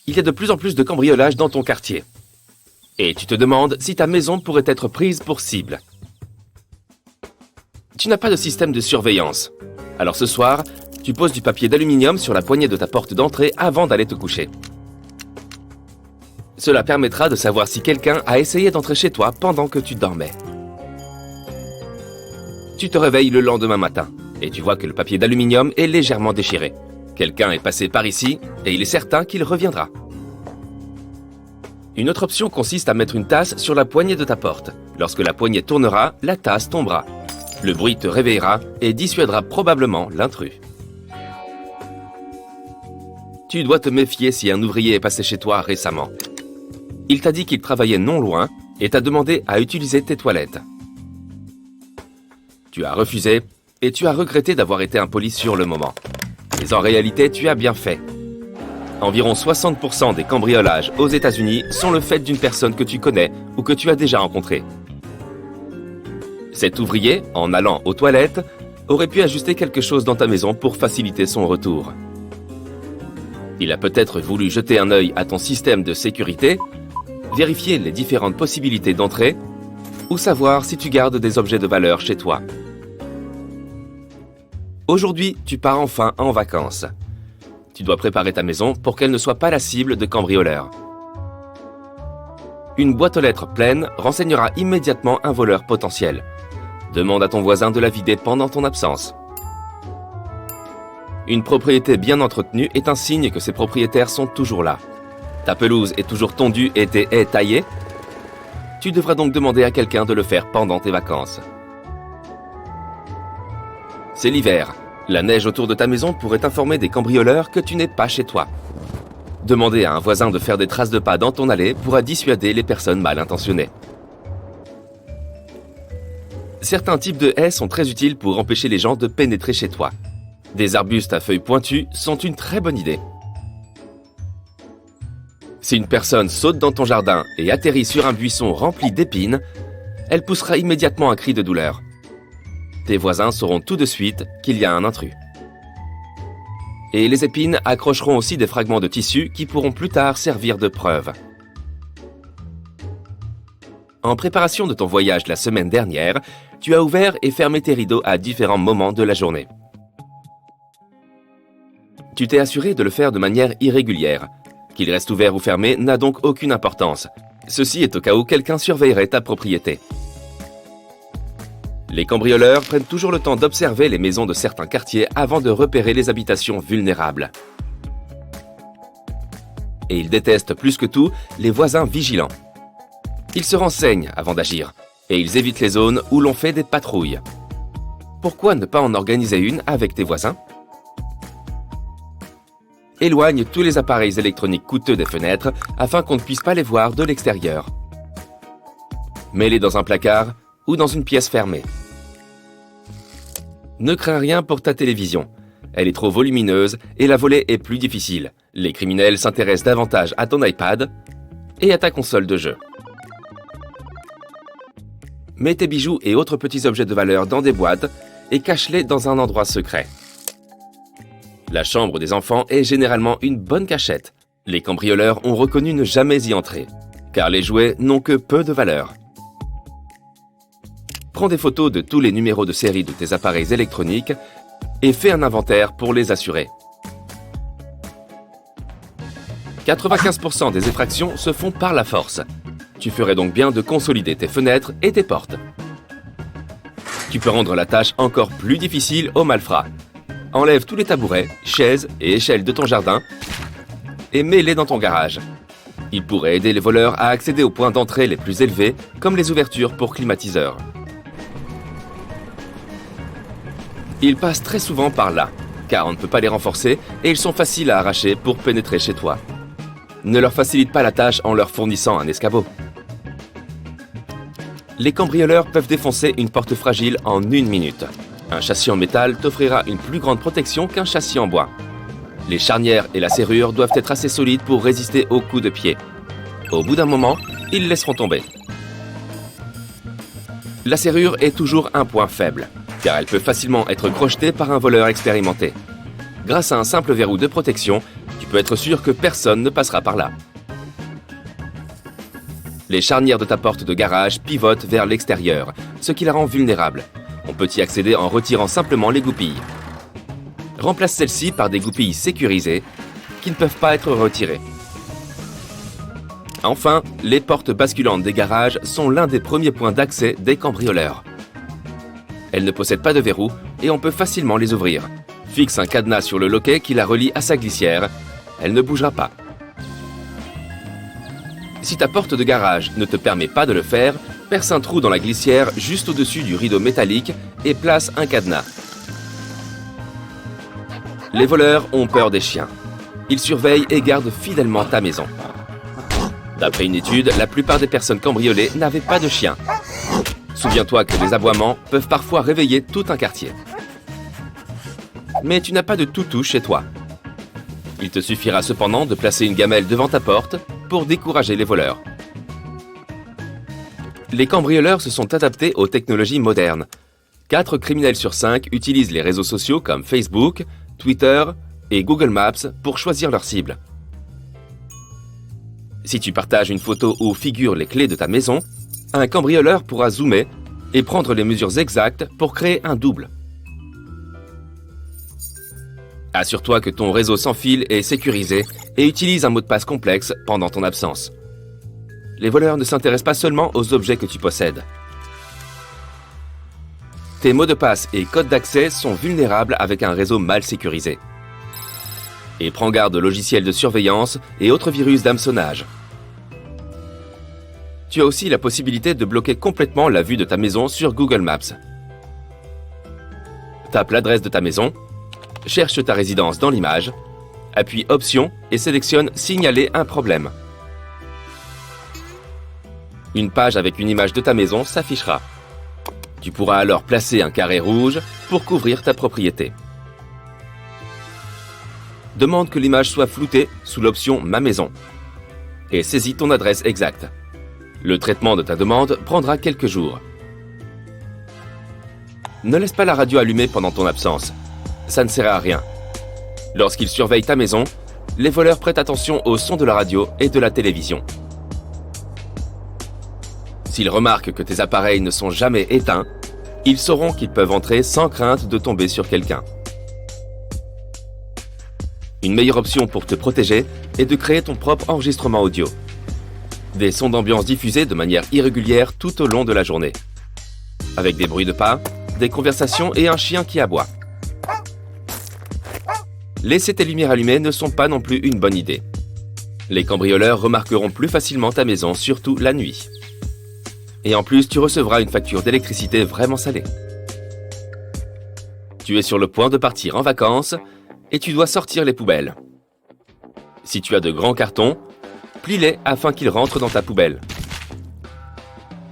il y a de plus en plus de cambriolages dans ton quartier. Et tu te demandes si ta maison pourrait être prise pour cible. Tu n'as pas de système de surveillance. Alors ce soir, tu poses du papier d'aluminium sur la poignée de ta porte d'entrée avant d'aller te coucher. Cela permettra de savoir si quelqu'un a essayé d'entrer chez toi pendant que tu dormais. Tu te réveilles le lendemain matin et tu vois que le papier d'aluminium est légèrement déchiré. Quelqu'un est passé par ici et il est certain qu'il reviendra. Une autre option consiste à mettre une tasse sur la poignée de ta porte. Lorsque la poignée tournera, la tasse tombera. Le bruit te réveillera et dissuadera probablement l'intrus. Tu dois te méfier si un ouvrier est passé chez toi récemment. Il t'a dit qu'il travaillait non loin et t'a demandé à utiliser tes toilettes. Tu as refusé et tu as regretté d'avoir été impoli sur le moment. Mais en réalité, tu as bien fait. Environ 60% des cambriolages aux États-Unis sont le fait d'une personne que tu connais ou que tu as déjà rencontrée. Cet ouvrier, en allant aux toilettes, aurait pu ajuster quelque chose dans ta maison pour faciliter son retour. Il a peut-être voulu jeter un œil à ton système de sécurité, vérifier les différentes possibilités d'entrée ou savoir si tu gardes des objets de valeur chez toi. Aujourd'hui, tu pars enfin en vacances. Tu dois préparer ta maison pour qu'elle ne soit pas la cible de cambrioleurs. Une boîte aux lettres pleine renseignera immédiatement un voleur potentiel. Demande à ton voisin de la vider pendant ton absence. Une propriété bien entretenue est un signe que ses propriétaires sont toujours là. Ta pelouse est toujours tondue et tes haies taillées. Tu devras donc demander à quelqu'un de le faire pendant tes vacances. C'est l'hiver. La neige autour de ta maison pourrait informer des cambrioleurs que tu n'es pas chez toi. Demander à un voisin de faire des traces de pas dans ton allée pourra dissuader les personnes mal intentionnées. Certains types de haies sont très utiles pour empêcher les gens de pénétrer chez toi. Des arbustes à feuilles pointues sont une très bonne idée. Si une personne saute dans ton jardin et atterrit sur un buisson rempli d'épines, elle poussera immédiatement un cri de douleur. Tes voisins sauront tout de suite qu'il y a un intrus. Et les épines accrocheront aussi des fragments de tissu qui pourront plus tard servir de preuve. En préparation de ton voyage la semaine dernière, tu as ouvert et fermé tes rideaux à différents moments de la journée. Tu t'es assuré de le faire de manière irrégulière. Qu'il reste ouvert ou fermé n'a donc aucune importance. Ceci est au cas où quelqu'un surveillerait ta propriété. Les cambrioleurs prennent toujours le temps d'observer les maisons de certains quartiers avant de repérer les habitations vulnérables. Et ils détestent plus que tout les voisins vigilants. Ils se renseignent avant d'agir et ils évitent les zones où l'on fait des patrouilles. Pourquoi ne pas en organiser une avec tes voisins ? Éloigne tous les appareils électroniques coûteux des fenêtres afin qu'on ne puisse pas les voir de l'extérieur. Mets-les dans un placard ou dans une pièce fermée. Ne crains rien pour ta télévision. Elle est trop volumineuse et la voler est plus difficile. Les criminels s'intéressent davantage à ton iPad et à ta console de jeu. Mets tes bijoux et autres petits objets de valeur dans des boîtes et cache-les dans un endroit secret. La chambre des enfants est généralement une bonne cachette. Les cambrioleurs ont reconnu ne jamais y entrer, car les jouets n'ont que peu de valeur. Prends des photos de tous les numéros de série de tes appareils électroniques et fais un inventaire pour les assurer. 95% des effractions se font par la force. Tu ferais donc bien de consolider tes fenêtres et tes portes. Tu peux rendre la tâche encore plus difficile aux malfrats. Enlève tous les tabourets, chaises et échelles de ton jardin et mets-les dans ton garage. Ils pourraient aider les voleurs à accéder aux points d'entrée les plus élevés, comme les ouvertures pour climatiseurs. Ils passent très souvent par là, car on ne peut pas les renforcer et ils sont faciles à arracher pour pénétrer chez toi. Ne leur facilite pas la tâche en leur fournissant un escabeau. Les cambrioleurs peuvent défoncer une porte fragile en 1 minute. Un châssis en métal t'offrira une plus grande protection qu'un châssis en bois. Les charnières et la serrure doivent être assez solides pour résister aux coups de pied. Au bout d'un moment, ils laisseront tomber. La serrure est toujours un point faible, car elle peut facilement être crochetée par un voleur expérimenté. Grâce à un simple verrou de protection, Tu peux être sûr que personne ne passera par là. Les charnières de ta porte de garage pivotent vers l'extérieur, ce qui la rend vulnérable. On peut y accéder en retirant simplement les goupilles. Remplace celles-ci par des goupilles sécurisées qui ne peuvent pas être retirées. Enfin, les portes basculantes des garages sont l'un des premiers points d'accès des cambrioleurs. Elles ne possèdent pas de verrou et on peut facilement les ouvrir. Fixe un cadenas sur le loquet qui la relie à sa glissière. Elle ne bougera pas. Si ta porte de garage ne te permet pas de le faire, perce un trou dans la glissière juste au-dessus du rideau métallique et place un cadenas. Les voleurs ont peur des chiens. Ils surveillent et gardent fidèlement ta maison. D'après une étude, la plupart des personnes cambriolées n'avaient pas de chien. Souviens-toi que les aboiements peuvent parfois réveiller tout un quartier. Mais tu n'as pas de toutou chez toi. Il te suffira cependant de placer une gamelle devant ta porte pour décourager les voleurs. Les cambrioleurs se sont adaptés aux technologies modernes. 4 criminels sur 5 utilisent les réseaux sociaux comme Facebook, Twitter et Google Maps pour choisir leur cible. Si tu partages une photo où figurent les clés de ta maison, un cambrioleur pourra zoomer et prendre les mesures exactes pour créer un double. Assure-toi que ton réseau sans fil est sécurisé et utilise un mot de passe complexe pendant ton absence. Les voleurs ne s'intéressent pas seulement aux objets que tu possèdes. Tes mots de passe et codes d'accès sont vulnérables avec un réseau mal sécurisé. Et prends garde aux logiciels de surveillance et autres virus d'hameçonnage. Tu as aussi la possibilité de bloquer complètement la vue de ta maison sur Google Maps. Tape l'adresse de ta maison, cherche ta résidence dans l'image, appuie Options et sélectionne Signaler un problème. Une page avec une image de ta maison s'affichera. Tu pourras alors placer un carré rouge pour couvrir ta propriété. Demande que l'image soit floutée sous l'option Ma maison et saisis ton adresse exacte. Le traitement de ta demande prendra quelques jours. Ne laisse pas la radio allumée pendant ton absence. Ça ne sert à rien. Lorsqu'ils surveillent ta maison, les voleurs prêtent attention au son de la radio et de la télévision. S'ils remarquent que tes appareils ne sont jamais éteints, ils sauront qu'ils peuvent entrer sans crainte de tomber sur quelqu'un. Une meilleure option pour te protéger est de créer ton propre enregistrement audio. Des sons d'ambiance diffusés de manière irrégulière tout au long de la journée. Avec des bruits de pas, des conversations et un chien qui aboie. Laisser tes lumières allumées ne sont pas non plus une bonne idée. Les cambrioleurs remarqueront plus facilement ta maison, surtout la nuit. Et en plus, tu recevras une facture d'électricité vraiment salée. Tu es sur le point de partir en vacances et tu dois sortir les poubelles. Si tu as de grands cartons, plie-les afin qu'ils rentrent dans ta poubelle.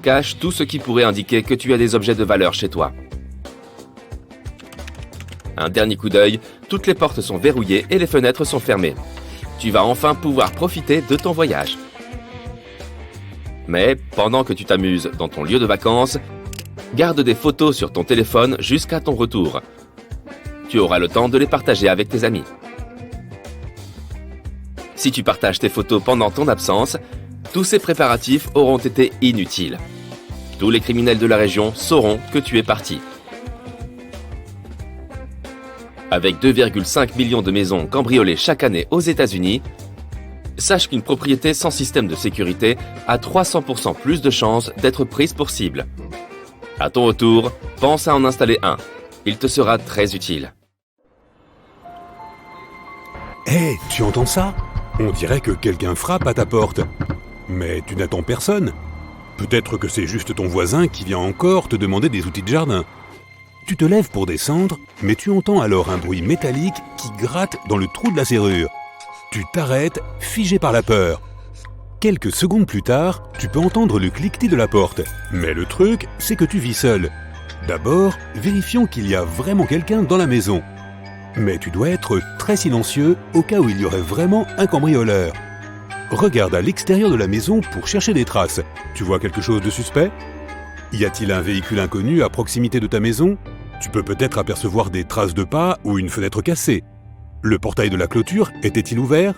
Cache tout ce qui pourrait indiquer que tu as des objets de valeur chez toi. Un dernier coup d'œil, toutes les portes sont verrouillées et les fenêtres sont fermées. Tu vas enfin pouvoir profiter de ton voyage. Mais pendant que tu t'amuses dans ton lieu de vacances, garde des photos sur ton téléphone jusqu'à ton retour. Tu auras le temps de les partager avec tes amis. Si tu partages tes photos pendant ton absence, tous ces préparatifs auront été inutiles. Tous les criminels de la région sauront que tu es parti. Avec 2,5 millions de maisons cambriolées chaque année aux États-Unis, sache qu'une propriété sans système de sécurité a 300% plus de chances d'être prise pour cible. À ton retour, pense à en installer un. Il te sera très utile. Hé, tu entends ça? On dirait que quelqu'un frappe à ta porte. Mais tu n'attends personne. Peut-être que c'est juste ton voisin qui vient encore te demander des outils de jardin. Tu te lèves pour descendre, mais tu entends alors un bruit métallique qui gratte dans le trou de la serrure. Tu t'arrêtes, figé par la peur. Quelques secondes plus tard, tu peux entendre le cliquetis de la porte. Mais le truc, c'est que tu vis seul. D'abord, vérifions qu'il y a vraiment quelqu'un dans la maison. Mais tu dois être très silencieux au cas où il y aurait vraiment un cambrioleur. Regarde à l'extérieur de la maison pour chercher des traces. Tu vois quelque chose de suspect? Y a-t-il un véhicule inconnu à proximité de ta maison? Tu peux peut-être apercevoir des traces de pas ou une fenêtre cassée. Le portail de la clôture était-il ouvert?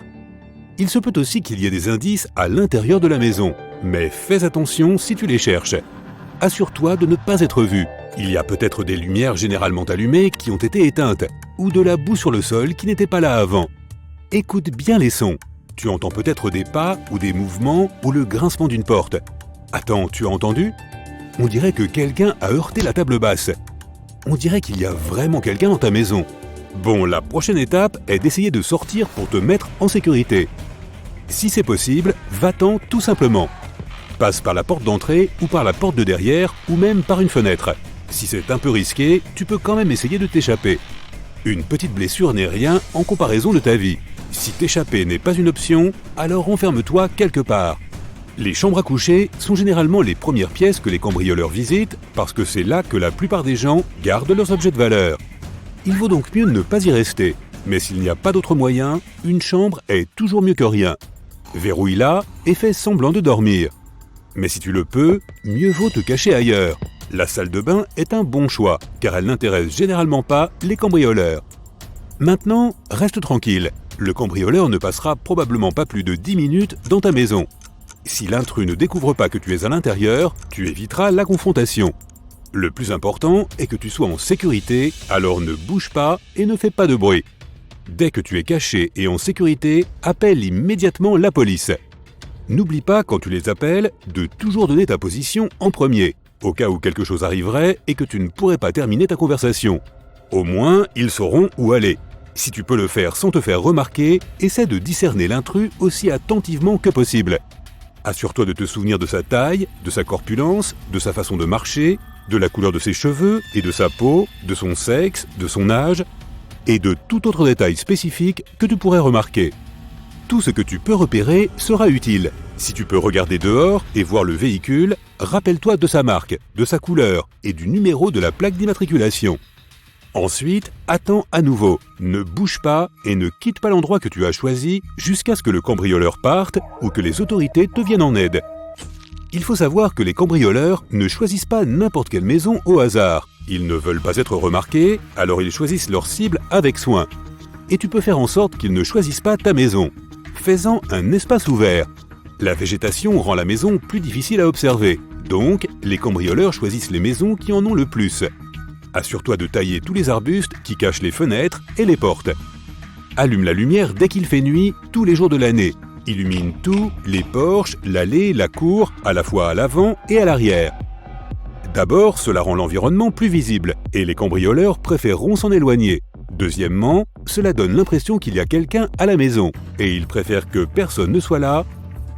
Il se peut aussi qu'il y ait des indices à l'intérieur de la maison, mais fais attention si tu les cherches. Assure-toi de ne pas être vu. Il y a peut-être des lumières généralement allumées qui ont été éteintes, ou de la boue sur le sol qui n'était pas là avant. Écoute bien les sons. Tu entends peut-être des pas ou des mouvements ou le grincement d'une porte. Attends, tu as entendu? On dirait que quelqu'un a heurté la table basse. On dirait qu'il y a vraiment quelqu'un dans ta maison. Bon, la prochaine étape est d'essayer de sortir pour te mettre en sécurité. Si c'est possible, va-t'en tout simplement. Passe par la porte d'entrée ou par la porte de derrière ou même par une fenêtre. Si c'est un peu risqué, tu peux quand même essayer de t'échapper. Une petite blessure n'est rien en comparaison de ta vie. Si t'échapper n'est pas une option, alors enferme-toi quelque part. Les chambres à coucher sont généralement les premières pièces que les cambrioleurs visitent parce que c'est là que la plupart des gens gardent leurs objets de valeur. Il vaut donc mieux ne pas y rester. Mais s'il n'y a pas d'autre moyen, une chambre est toujours mieux que rien. Verrouille-la et fais semblant de dormir. Mais si tu le peux, mieux vaut te cacher ailleurs. La salle de bain est un bon choix, car elle n'intéresse généralement pas les cambrioleurs. Maintenant, reste tranquille. Le cambrioleur ne passera probablement pas plus de 10 minutes dans ta maison. Si l'intrus ne découvre pas que tu es à l'intérieur, tu éviteras la confrontation. Le plus important est que tu sois en sécurité, alors ne bouge pas et ne fais pas de bruit. Dès que tu es caché et en sécurité, appelle immédiatement la police. N'oublie pas, quand tu les appelles, de toujours donner ta position en premier, au cas où quelque chose arriverait et que tu ne pourrais pas terminer ta conversation. Au moins, ils sauront où aller. Si tu peux le faire sans te faire remarquer, essaie de discerner l'intrus aussi attentivement que possible. Assure-toi de te souvenir de sa taille, de sa corpulence, de sa façon de marcher, de la couleur de ses cheveux et de sa peau, de son sexe, de son âge, et de tout autre détail spécifique que tu pourrais remarquer. Tout ce que tu peux repérer sera utile. Si tu peux regarder dehors et voir le véhicule, rappelle-toi de sa marque, de sa couleur et du numéro de la plaque d'immatriculation. Ensuite, attends à nouveau, ne bouge pas et ne quitte pas l'endroit que tu as choisi jusqu'à ce que le cambrioleur parte ou que les autorités te viennent en aide. Il faut savoir que les cambrioleurs ne choisissent pas n'importe quelle maison au hasard. Ils ne veulent pas être remarqués, alors ils choisissent leur cible avec soin. Et tu peux faire en sorte qu'ils ne choisissent pas ta maison. Fais-en un espace ouvert. La végétation rend la maison plus difficile à observer, donc les cambrioleurs choisissent les maisons qui en ont le plus. Assure-toi de tailler tous les arbustes qui cachent les fenêtres et les portes. Allume la lumière dès qu'il fait nuit, tous les jours de l'année. Illumine tout, les porches, l'allée, la cour, à la fois à l'avant et à l'arrière. D'abord, cela rend l'environnement plus visible, et les cambrioleurs préféreront s'en éloigner. Deuxièmement, cela donne l'impression qu'il y a quelqu'un à la maison, et ils préfèrent que personne ne soit là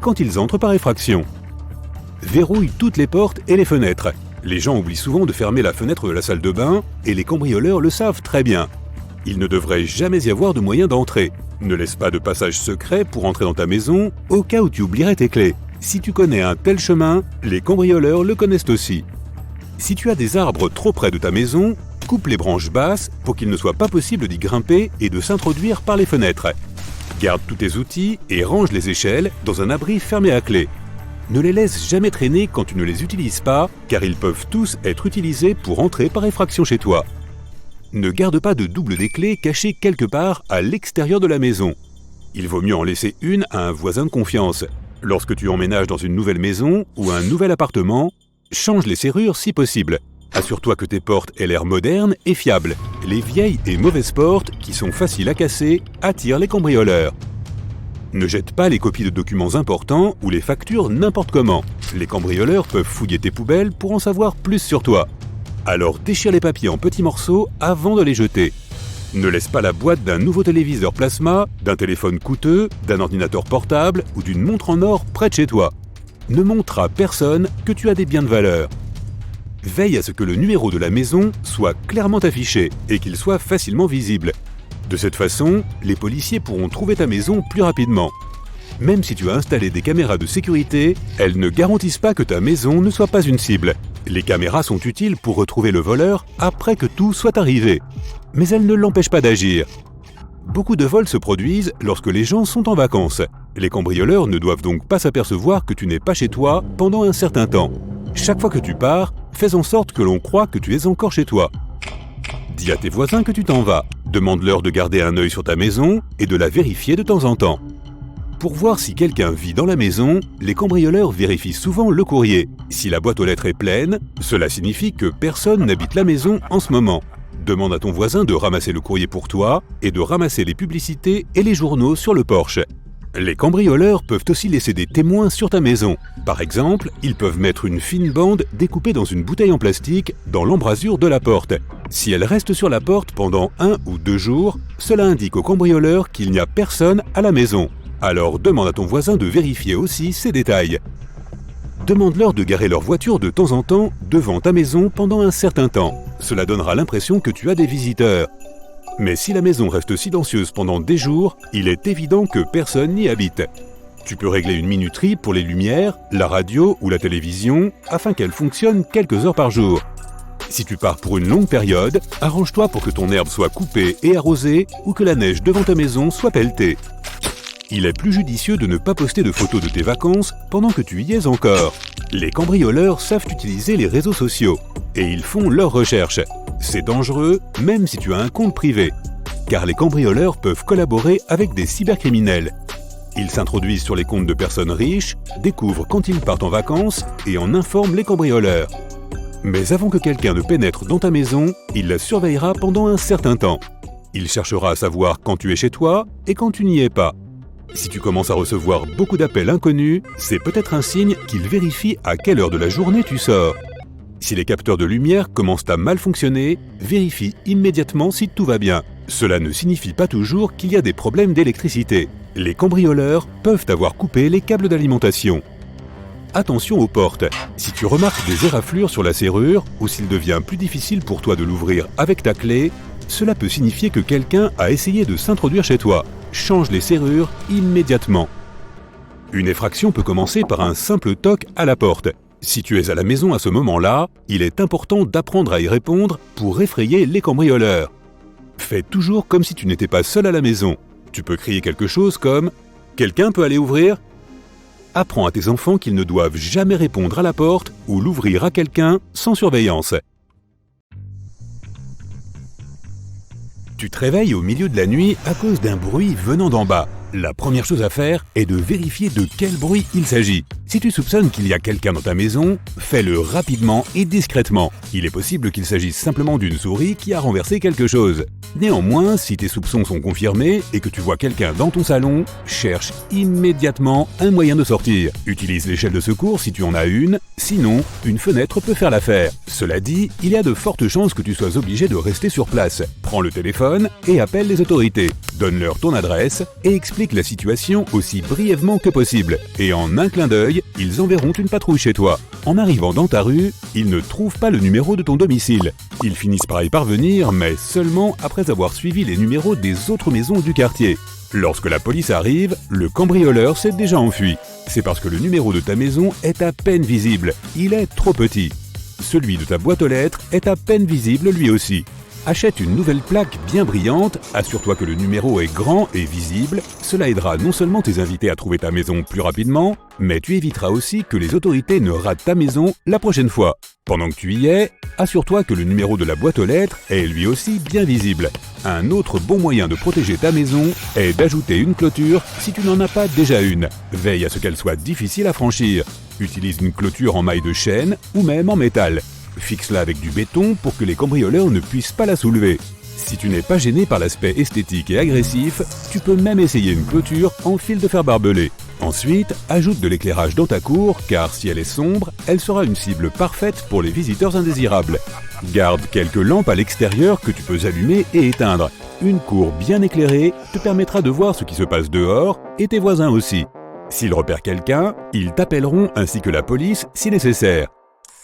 quand ils entrent par effraction. Verrouille toutes les portes et les fenêtres. Les gens oublient souvent de fermer la fenêtre de la salle de bain, et les cambrioleurs le savent très bien. Il ne devrait jamais y avoir de moyen d'entrer. Ne laisse pas de passage secret pour entrer dans ta maison, au cas où tu oublierais tes clés. Si tu connais un tel chemin, les cambrioleurs le connaissent aussi. Si tu as des arbres trop près de ta maison, coupe les branches basses pour qu'il ne soit pas possible d'y grimper et de s'introduire par les fenêtres. Garde tous tes outils et range les échelles dans un abri fermé à clé. Ne les laisse jamais traîner quand tu ne les utilises pas, car ils peuvent tous être utilisés pour entrer par effraction chez toi. Ne garde pas de double des clés cachées quelque part à l'extérieur de la maison. Il vaut mieux en laisser une à un voisin de confiance. Lorsque tu emménages dans une nouvelle maison ou un nouvel appartement, change les serrures si possible. Assure-toi que tes portes aient l'air modernes et fiables. Les vieilles et mauvaises portes, qui sont faciles à casser, attirent les cambrioleurs. Ne jette pas les copies de documents importants ou les factures n'importe comment. Les cambrioleurs peuvent fouiller tes poubelles pour en savoir plus sur toi. Alors déchire les papiers en petits morceaux avant de les jeter. Ne laisse pas la boîte d'un nouveau téléviseur plasma, d'un téléphone coûteux, d'un ordinateur portable ou d'une montre en or près de chez toi. Ne montre à personne que tu as des biens de valeur. Veille à ce que le numéro de la maison soit clairement affiché et qu'il soit facilement visible. De cette façon, les policiers pourront trouver ta maison plus rapidement. Même si tu as installé des caméras de sécurité, elles ne garantissent pas que ta maison ne soit pas une cible. Les caméras sont utiles pour retrouver le voleur après que tout soit arrivé. Mais elles ne l'empêchent pas d'agir. Beaucoup de vols se produisent lorsque les gens sont en vacances. Les cambrioleurs ne doivent donc pas s'apercevoir que tu n'es pas chez toi pendant un certain temps. Chaque fois que tu pars, fais en sorte que l'on croie que tu es encore chez toi. Dis à tes voisins que tu t'en vas. Demande-leur de garder un œil sur ta maison et de la vérifier de temps en temps. Pour voir si quelqu'un vit dans la maison, les cambrioleurs vérifient souvent le courrier. Si la boîte aux lettres est pleine, cela signifie que personne n'habite la maison en ce moment. Demande à ton voisin de ramasser le courrier pour toi et de ramasser les publicités et les journaux sur le porche. Les cambrioleurs peuvent aussi laisser des témoins sur ta maison. Par exemple, ils peuvent mettre une fine bande découpée dans une bouteille en plastique dans l'embrasure de la porte. Si elle reste sur la porte pendant 1 ou 2 jours, cela indique aux cambrioleurs qu'il n'y a personne à la maison. Alors demande à ton voisin de vérifier aussi ces détails. Demande-leur de garer leur voiture de temps en temps devant ta maison pendant un certain temps. Cela donnera l'impression que tu as des visiteurs. Mais si la maison reste silencieuse pendant des jours, il est évident que personne n'y habite. Tu peux régler une minuterie pour les lumières, la radio ou la télévision afin qu'elles fonctionnent quelques heures par jour. Si tu pars pour une longue période, arrange-toi pour que ton herbe soit coupée et arrosée ou que la neige devant ta maison soit pelletée. Il est plus judicieux de ne pas poster de photos de tes vacances pendant que tu y es encore. Les cambrioleurs savent utiliser les réseaux sociaux et ils font leurs recherches. C'est dangereux même si tu as un compte privé, car les cambrioleurs peuvent collaborer avec des cybercriminels. Ils s'introduisent sur les comptes de personnes riches, découvrent quand ils partent en vacances et en informent les cambrioleurs. Mais avant que quelqu'un ne pénètre dans ta maison, il la surveillera pendant un certain temps. Il cherchera à savoir quand tu es chez toi et quand tu n'y es pas. Si tu commences à recevoir beaucoup d'appels inconnus, c'est peut-être un signe qu'il vérifie à quelle heure de la journée tu sors. Si les capteurs de lumière commencent à mal fonctionner, vérifie immédiatement si tout va bien. Cela ne signifie pas toujours qu'il y a des problèmes d'électricité. Les cambrioleurs peuvent avoir coupé les câbles d'alimentation. Attention aux portes. Si tu remarques des éraflures sur la serrure ou s'il devient plus difficile pour toi de l'ouvrir avec ta clé, cela peut signifier que quelqu'un a essayé de s'introduire chez toi. Change les serrures immédiatement. Une effraction peut commencer par un simple toc à la porte. Si tu es à la maison à ce moment-là, il est important d'apprendre à y répondre pour effrayer les cambrioleurs. Fais toujours comme si tu n'étais pas seul à la maison. Tu peux crier quelque chose comme « Quelqu'un peut aller ouvrir ?» Apprends à tes enfants qu'ils ne doivent jamais répondre à la porte ou l'ouvrir à quelqu'un sans surveillance. Tu te réveilles au milieu de la nuit à cause d'un bruit venant d'en bas. La première chose à faire est de vérifier de quel bruit il s'agit. Si tu soupçonnes qu'il y a quelqu'un dans ta maison, fais-le rapidement et discrètement. Il est possible qu'il s'agisse simplement d'une souris qui a renversé quelque chose. Néanmoins, si tes soupçons sont confirmés et que tu vois quelqu'un dans ton salon, cherche immédiatement un moyen de sortir. Utilise l'échelle de secours si tu en as une, sinon une fenêtre peut faire l'affaire. Cela dit, il y a de fortes chances que tu sois obligé de rester sur place. Prends le téléphone et appelle les autorités. Donne-leur ton adresse et explique la situation aussi brièvement que possible. Et en un clin d'œil, ils enverront une patrouille chez toi. En arrivant dans ta rue, ils ne trouvent pas le numéro de ton domicile. Ils finissent par y parvenir, mais seulement après avoir suivi les numéros des autres maisons du quartier. Lorsque la police arrive, le cambrioleur s'est déjà enfui. C'est parce que le numéro de ta maison est à peine visible. Il est trop petit. Celui de ta boîte aux lettres est à peine visible lui aussi. Achète une nouvelle plaque bien brillante, assure-toi que le numéro est grand et visible. Cela aidera non seulement tes invités à trouver ta maison plus rapidement, mais tu éviteras aussi que les autorités ne ratent ta maison la prochaine fois. Pendant que tu y es, assure-toi que le numéro de la boîte aux lettres est lui aussi bien visible. Un autre bon moyen de protéger ta maison est d'ajouter une clôture si tu n'en as pas déjà une. Veille à ce qu'elle soit difficile à franchir. Utilise une clôture en maille de chêne ou même en métal. Fixe-la avec du béton pour que les cambrioleurs ne puissent pas la soulever. Si tu n'es pas gêné par l'aspect esthétique et agressif, tu peux même essayer une clôture en fil de fer barbelé. Ensuite, ajoute de l'éclairage dans ta cour, car si elle est sombre, elle sera une cible parfaite pour les visiteurs indésirables. Garde quelques lampes à l'extérieur que tu peux allumer et éteindre. Une cour bien éclairée te permettra de voir ce qui se passe dehors et tes voisins aussi. S'ils repèrent quelqu'un, ils t'appelleront ainsi que la police si nécessaire.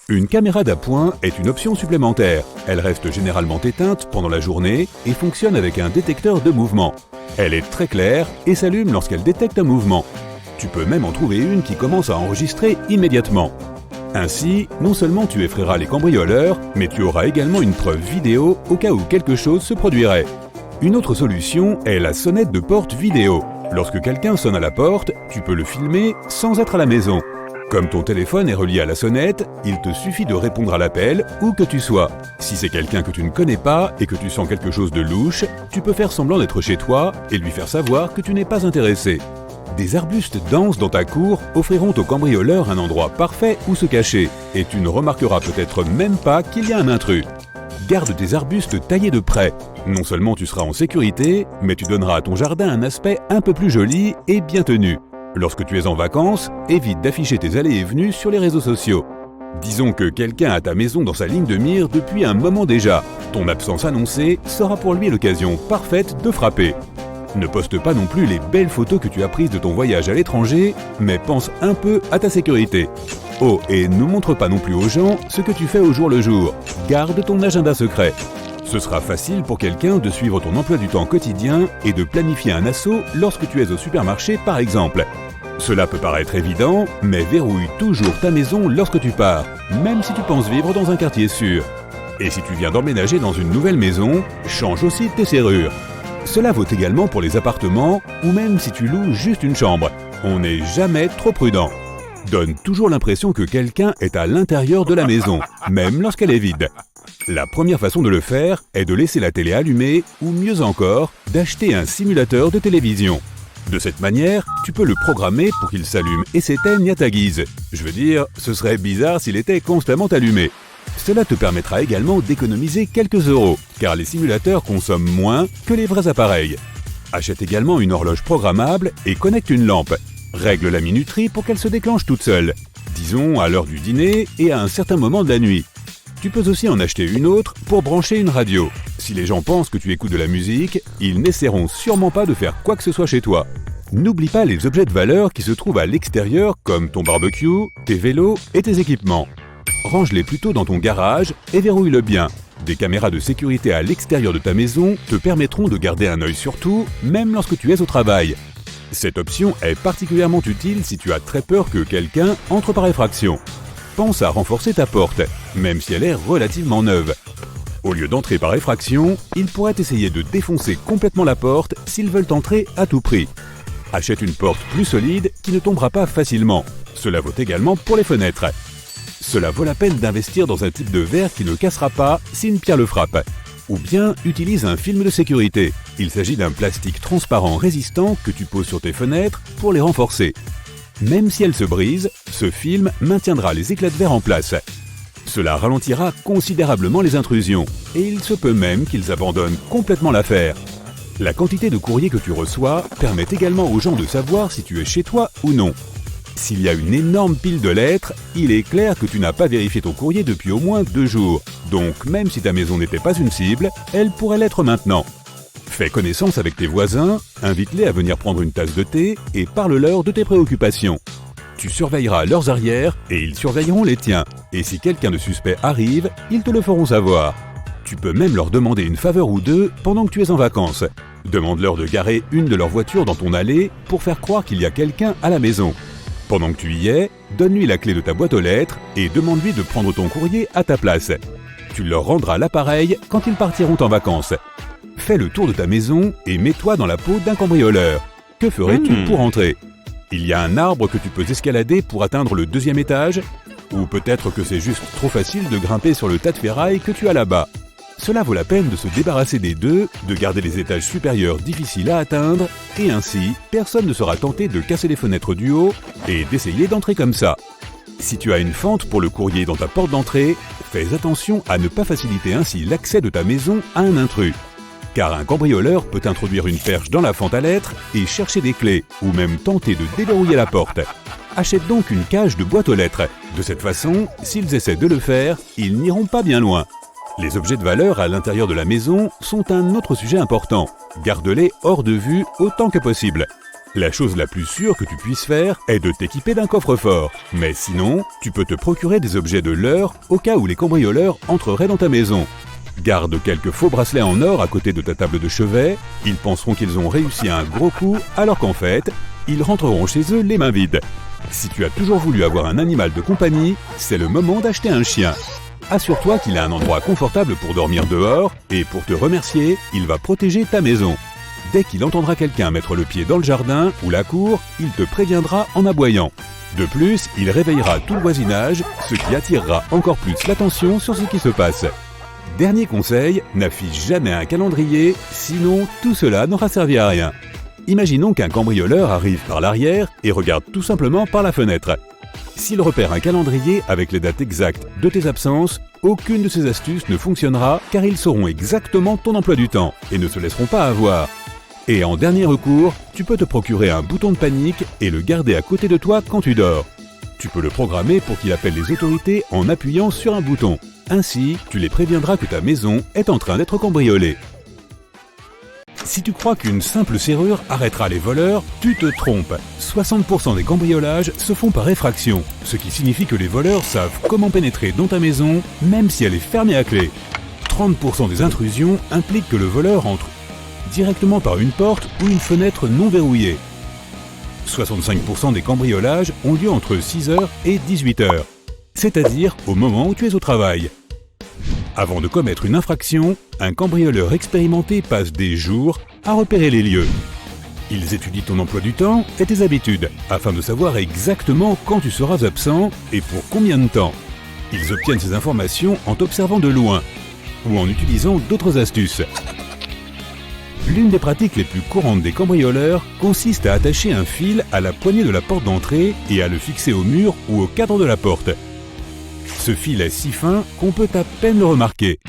Une caméra d'appoint est une option supplémentaire. Elle reste généralement éteinte pendant la journée et fonctionne avec un détecteur de mouvement. Elle est très claire et s'allume lorsqu'elle détecte un mouvement. Tu peux même en trouver une qui commence à enregistrer immédiatement. Ainsi, non seulement tu effraieras les cambrioleurs, mais tu auras également une preuve vidéo au cas où quelque chose se produirait. Une autre solution est la sonnette de porte vidéo. Lorsque quelqu'un sonne à la porte, tu peux le filmer sans être à la maison. Comme ton téléphone est relié à la sonnette, il te suffit de répondre à l'appel où que tu sois. Si c'est quelqu'un que tu ne connais pas et que tu sens quelque chose de louche, tu peux faire semblant d'être chez toi et lui faire savoir que tu n'es pas intéressé. Des arbustes denses dans ta cour offriront au cambrioleur un endroit parfait où se cacher et tu ne remarqueras peut-être même pas qu'il y a un intrus. Garde tes arbustes taillés de près. Non seulement tu seras en sécurité, mais tu donneras à ton jardin un aspect un peu plus joli et bien tenu. Lorsque tu es en vacances, évite d'afficher tes allées et venues sur les réseaux sociaux. Disons que quelqu'un a ta maison dans sa ligne de mire depuis un moment déjà. Ton absence annoncée sera pour lui l'occasion parfaite de frapper. Ne poste pas non plus les belles photos que tu as prises de ton voyage à l'étranger, mais pense un peu à ta sécurité. Oh, et ne montre pas non plus aux gens ce que tu fais au jour le jour. Garde ton agenda secret. Ce sera facile pour quelqu'un de suivre ton emploi du temps quotidien et de planifier un assaut lorsque tu es au supermarché par exemple. Cela peut paraître évident, mais verrouille toujours ta maison lorsque tu pars, même si tu penses vivre dans un quartier sûr. Et si tu viens d'emménager dans une nouvelle maison, change aussi tes serrures. Cela vaut également pour les appartements ou même si tu loues juste une chambre. On n'est jamais trop prudent. Donne toujours l'impression que quelqu'un est à l'intérieur de la maison, même lorsqu'elle est vide. La première façon de le faire est de laisser la télé allumée ou mieux encore, d'acheter un simulateur de télévision. De cette manière, tu peux le programmer pour qu'il s'allume et s'éteigne à ta guise. Je veux dire, ce serait bizarre s'il était constamment allumé. Cela te permettra également d'économiser quelques euros, car les simulateurs consomment moins que les vrais appareils. Achète également une horloge programmable et connecte une lampe. Règle la minuterie pour qu'elle se déclenche toute seule, disons à l'heure du dîner et à un certain moment de la nuit. Tu peux aussi en acheter une autre pour brancher une radio. Si les gens pensent que tu écoutes de la musique, ils n'essaieront sûrement pas de faire quoi que ce soit chez toi. N'oublie pas les objets de valeur qui se trouvent à l'extérieur comme ton barbecue, tes vélos et tes équipements. Range-les plutôt dans ton garage et verrouille-le bien. Des caméras de sécurité à l'extérieur de ta maison te permettront de garder un œil sur tout, même lorsque tu es au travail. Cette option est particulièrement utile si tu as très peur que quelqu'un entre par effraction. Pense à renforcer ta porte, même si elle est relativement neuve. Au lieu d'entrer par effraction, ils pourraient essayer de défoncer complètement la porte s'ils veulent entrer à tout prix. Achète une porte plus solide qui ne tombera pas facilement. Cela vaut également pour les fenêtres. Cela vaut la peine d'investir dans un type de verre qui ne cassera pas si une pierre le frappe. Ou bien utilise un film de sécurité. Il s'agit d'un plastique transparent résistant que tu poses sur tes fenêtres pour les renforcer. Même si elles se brisent, ce film maintiendra les éclats de verre en place. Cela ralentira considérablement les intrusions, et il se peut même qu'ils abandonnent complètement l'affaire. La quantité de courrier que tu reçois permet également aux gens de savoir si tu es chez toi ou non. S'il y a une énorme pile de lettres, il est clair que tu n'as pas vérifié ton courrier depuis au moins 2 jours. Donc même si ta maison n'était pas une cible, elle pourrait l'être maintenant. Fais connaissance avec tes voisins, invite-les à venir prendre une tasse de thé et parle-leur de tes préoccupations. Tu surveilleras leurs arrières et ils surveilleront les tiens. Et si quelqu'un de suspect arrive, ils te le feront savoir. Tu peux même leur demander une faveur ou deux pendant que tu es en vacances. Demande-leur de garer une de leurs voitures dans ton allée pour faire croire qu'il y a quelqu'un à la maison. Pendant que tu y es, donne-lui la clé de ta boîte aux lettres et demande-lui de prendre ton courrier à ta place. Tu leur rendras l'appareil quand ils partiront en vacances. Fais le tour de ta maison et mets-toi dans la peau d'un cambrioleur. Que ferais-tu pour entrer ? Il y a un arbre que tu peux escalader pour atteindre le 2e étage ? Ou peut-être que c'est juste trop facile de grimper sur le tas de ferraille que tu as là-bas. Cela vaut la peine de se débarrasser des deux, de garder les étages supérieurs difficiles à atteindre, et ainsi, personne ne sera tenté de casser les fenêtres du haut et d'essayer d'entrer comme ça. Si tu as une fente pour le courrier dans ta porte d'entrée, fais attention à ne pas faciliter ainsi l'accès de ta maison à un intrus. Car un cambrioleur peut introduire une perche dans la fente à lettres et chercher des clés, ou même tenter de déverrouiller la porte. Achète donc une cage de boîte aux lettres. De cette façon, s'ils essaient de le faire, ils n'iront pas bien loin. Les objets de valeur à l'intérieur de la maison sont un autre sujet important. Garde-les hors de vue autant que possible. La chose la plus sûre que tu puisses faire est de t'équiper d'un coffre-fort. Mais sinon, tu peux te procurer des objets de leurre au cas où les cambrioleurs entreraient dans ta maison. Garde quelques faux bracelets en or à côté de ta table de chevet. Ils penseront qu'ils ont réussi un gros coup alors qu'en fait, ils rentreront chez eux les mains vides. Si tu as toujours voulu avoir un animal de compagnie, c'est le moment d'acheter un chien. Assure-toi qu'il a un endroit confortable pour dormir dehors et pour te remercier, il va protéger ta maison. Dès qu'il entendra quelqu'un mettre le pied dans le jardin ou la cour, il te préviendra en aboyant. De plus, il réveillera tout le voisinage, ce qui attirera encore plus l'attention sur ce qui se passe. Dernier conseil, n'affiche jamais un calendrier, sinon tout cela n'aura servi à rien. Imaginons qu'un cambrioleur arrive par l'arrière et regarde tout simplement par la fenêtre. S'il repère un calendrier avec les dates exactes de tes absences, aucune de ces astuces ne fonctionnera car ils sauront exactement ton emploi du temps et ne se laisseront pas avoir. Et en dernier recours, tu peux te procurer un bouton de panique et le garder à côté de toi quand tu dors. Tu peux le programmer pour qu'il appelle les autorités en appuyant sur un bouton. Ainsi, tu les préviendras que ta maison est en train d'être cambriolée. Si tu crois qu'une simple serrure arrêtera les voleurs, tu te trompes. 60% des cambriolages se font par effraction, ce qui signifie que les voleurs savent comment pénétrer dans ta maison, même si elle est fermée à clé. 30% des intrusions impliquent que le voleur entre directement par une porte ou une fenêtre non verrouillée. 65% des cambriolages ont lieu entre 6h et 18h, c'est-à-dire au moment où tu es au travail. Avant de commettre une infraction, un cambrioleur expérimenté passe des jours à repérer les lieux. Ils étudient ton emploi du temps et tes habitudes, afin de savoir exactement quand tu seras absent et pour combien de temps. Ils obtiennent ces informations en t'observant de loin, ou en utilisant d'autres astuces. L'une des pratiques les plus courantes des cambrioleurs consiste à attacher un fil à la poignée de la porte d'entrée et à le fixer au mur ou au cadre de la porte. Ce fil est si fin qu'on peut à peine le remarquer.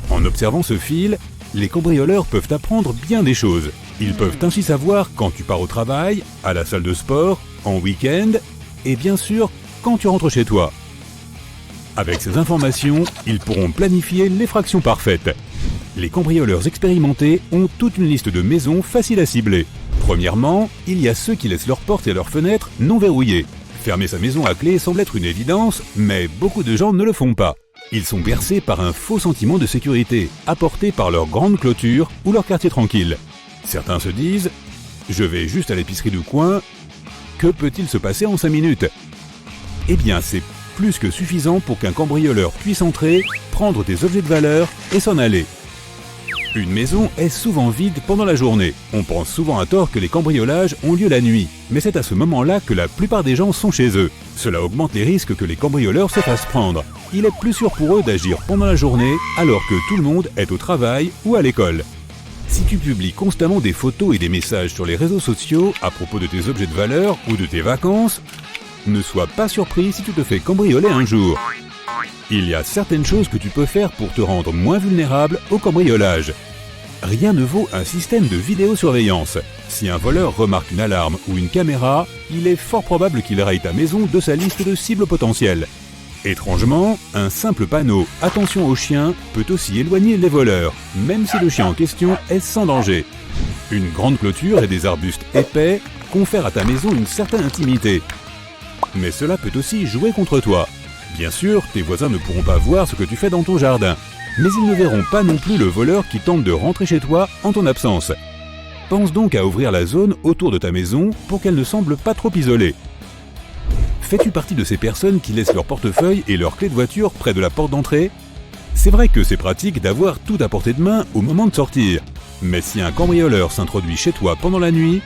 En observant ce fil, les cambrioleurs peuvent apprendre bien des choses. Ils peuvent ainsi savoir quand tu pars au travail, à la salle de sport, en week-end et bien sûr quand tu rentres chez toi. Avec ces informations, ils pourront planifier l'effraction parfaite. Les cambrioleurs expérimentés ont toute une liste de maisons faciles à cibler. Premièrement, il y a ceux qui laissent leurs portes et leurs fenêtres non verrouillées. Fermer sa maison à clé semble être une évidence, mais beaucoup de gens ne le font pas. Ils sont bercés par un faux sentiment de sécurité, apporté par leur grande clôture ou leur quartier tranquille. Certains se disent « Je vais juste à l'épicerie du coin, que peut-il se passer en 5 minutes ?» Eh bien, c'est plus que suffisant pour qu'un cambrioleur puisse entrer, prendre tes objets de valeur et s'en aller. Une maison est souvent vide pendant la journée. On pense souvent à tort que les cambriolages ont lieu la nuit, mais c'est à ce moment-là que la plupart des gens sont chez eux. Cela augmente les risques que les cambrioleurs se fassent prendre. Il est plus sûr pour eux d'agir pendant la journée, alors que tout le monde est au travail ou à l'école. Si tu publies constamment des photos et des messages sur les réseaux sociaux à propos de tes objets de valeur ou de tes vacances, ne sois pas surpris si tu te fais cambrioler un jour. Il y a certaines choses que tu peux faire pour te rendre moins vulnérable au cambriolage. Rien ne vaut un système de vidéosurveillance. Si un voleur remarque une alarme ou une caméra, il est fort probable qu'il raye ta maison de sa liste de cibles potentielles. Étrangement, un simple panneau « Attention aux chiens » peut aussi éloigner les voleurs, même si le chien en question est sans danger. Une grande clôture et des arbustes épais confèrent à ta maison une certaine intimité. Mais cela peut aussi jouer contre toi. Bien sûr, tes voisins ne pourront pas voir ce que tu fais dans ton jardin, mais ils ne verront pas non plus le voleur qui tente de rentrer chez toi en ton absence. Pense donc à ouvrir la zone autour de ta maison pour qu'elle ne semble pas trop isolée. Fais-tu partie de ces personnes qui laissent leur portefeuille et leur clé de voiture près de la porte d'entrée ? C'est vrai que c'est pratique d'avoir tout à portée de main au moment de sortir, mais si un cambrioleur s'introduit chez toi pendant la nuit,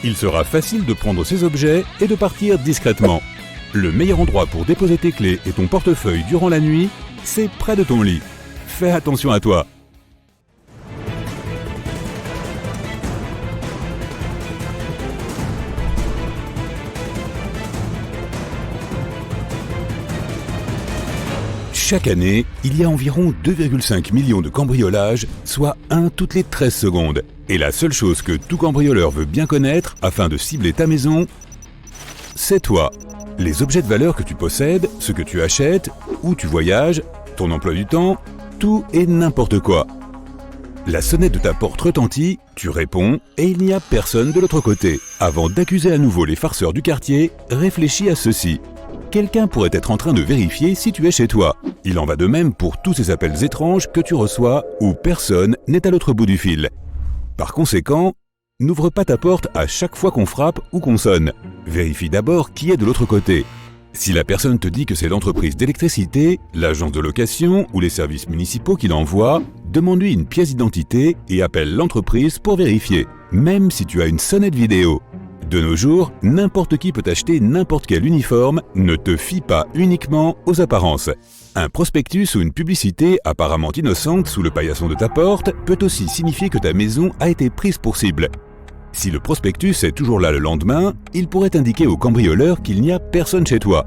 il sera facile de prendre ses objets et de partir discrètement. Le meilleur endroit pour déposer tes clés et ton portefeuille durant la nuit, c'est près de ton lit. Fais attention à toi. Chaque année, il y a environ 2,5 millions de cambriolages, soit 1 toutes les 13 secondes. Et la seule chose que tout cambrioleur veut bien connaître afin de cibler ta maison, c'est toi. Les objets de valeur que tu possèdes, ce que tu achètes, où tu voyages, ton emploi du temps, tout et n'importe quoi. La sonnette de ta porte retentit, tu réponds et il n'y a personne de l'autre côté. Avant d'accuser à nouveau les farceurs du quartier, réfléchis à ceci. Quelqu'un pourrait être en train de vérifier si tu es chez toi. Il en va de même pour tous ces appels étranges que tu reçois où personne n'est à l'autre bout du fil. Par conséquent, n'ouvre pas ta porte à chaque fois qu'on frappe ou qu'on sonne. Vérifie d'abord qui est de l'autre côté. Si la personne te dit que c'est l'entreprise d'électricité, l'agence de location ou les services municipaux qui l'envoient, demande-lui une pièce d'identité et appelle l'entreprise pour vérifier, même si tu as une sonnette vidéo. De nos jours, n'importe qui peut acheter n'importe quel uniforme, ne te fie pas uniquement aux apparences. Un prospectus ou une publicité apparemment innocente sous le paillasson de ta porte peut aussi signifier que ta maison a été prise pour cible. Si le prospectus est toujours là le lendemain, il pourrait indiquer au cambrioleur qu'il n'y a personne chez toi.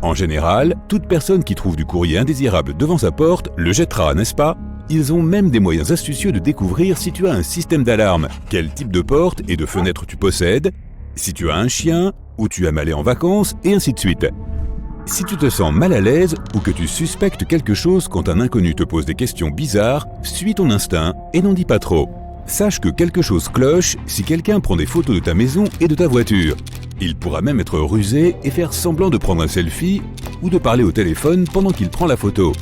En général, toute personne qui trouve du courrier indésirable devant sa porte le jettera, n'est-ce pas? Ils ont même des moyens astucieux de découvrir si tu as un système d'alarme, quel type de porte et de fenêtre tu possèdes, si tu as un chien, où tu aimes aller en vacances, et ainsi de suite. Si tu te sens mal à l'aise ou que tu suspectes quelque chose quand un inconnu te pose des questions bizarres, suis ton instinct et n'en dis pas trop. Sache que quelque chose cloche si quelqu'un prend des photos de ta maison et de ta voiture. Il pourra même être rusé et faire semblant de prendre un selfie ou de parler au téléphone pendant qu'il prend la photo.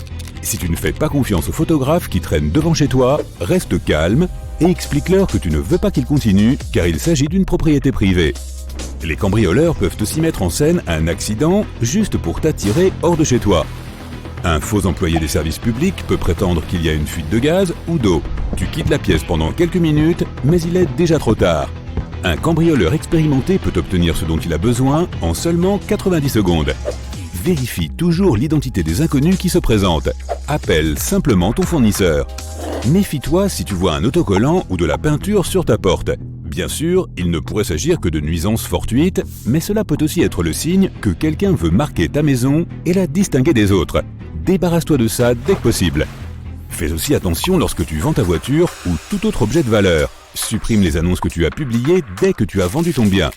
Si tu ne fais pas confiance aux photographes qui traînent devant chez toi, reste calme et explique-leur que tu ne veux pas qu'ils continuent car il s'agit d'une propriété privée. Les cambrioleurs peuvent aussi mettre en scène un accident juste pour t'attirer hors de chez toi. Un faux employé des services publics peut prétendre qu'il y a une fuite de gaz ou d'eau. Tu quittes la pièce pendant quelques minutes, mais il est déjà trop tard. Un cambrioleur expérimenté peut obtenir ce dont il a besoin en seulement 90 secondes. Vérifie toujours l'identité des inconnus qui se présentent. Appelle simplement ton fournisseur. Méfie-toi si tu vois un autocollant ou de la peinture sur ta porte. Bien sûr, il ne pourrait s'agir que de nuisances fortuites, mais cela peut aussi être le signe que quelqu'un veut marquer ta maison et la distinguer des autres. Débarrasse-toi de ça dès que possible. Fais aussi attention lorsque tu vends ta voiture ou tout autre objet de valeur. Supprime les annonces que tu as publiées dès que tu as vendu ton bien.